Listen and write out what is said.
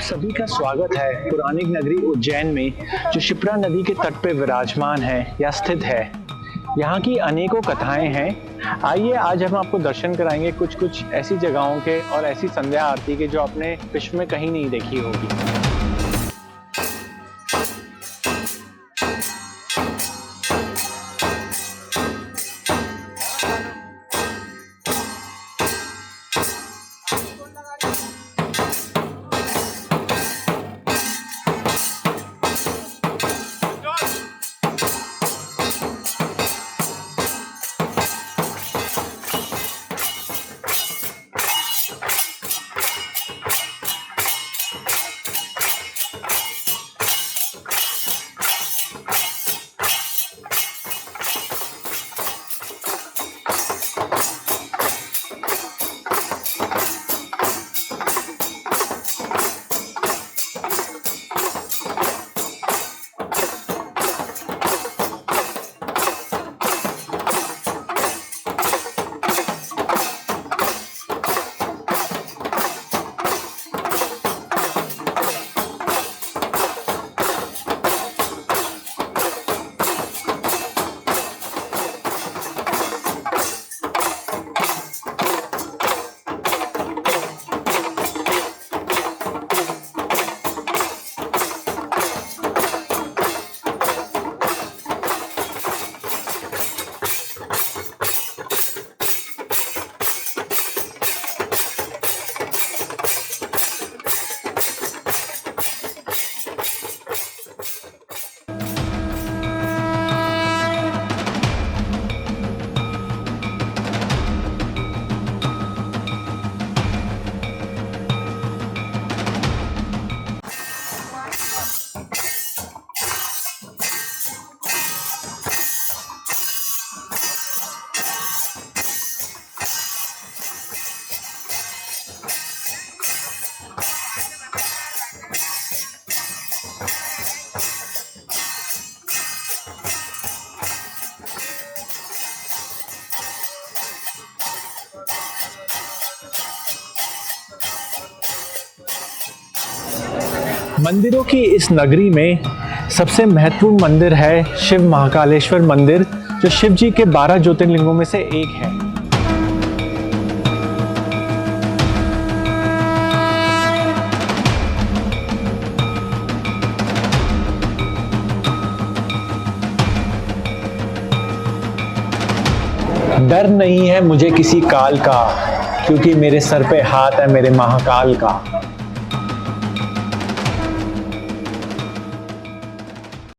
सभी का स्वागत है पुरानी नगरी उज्जैन में, जो शिप्रा नदी के तट पे विराजमान है या स्थित है। यहाँ की अनेकों कथाएं हैं। आइए आज हम आपको दर्शन कराएंगे कुछ ऐसी जगहों के और ऐसी संध्या आरती के जो आपने विश्व में कहीं नहीं देखी होगी। मंदिरों की इस नगरी में सबसे महत्वपूर्ण मंदिर है शिव महाकालेश्वर मंदिर, जो शिव जी के 12 ज्योतिर्लिंगों में से एक है। डर नहीं है मुझे किसी काल का, क्योंकि मेरे सर पे हाथ है मेरे महाकाल का।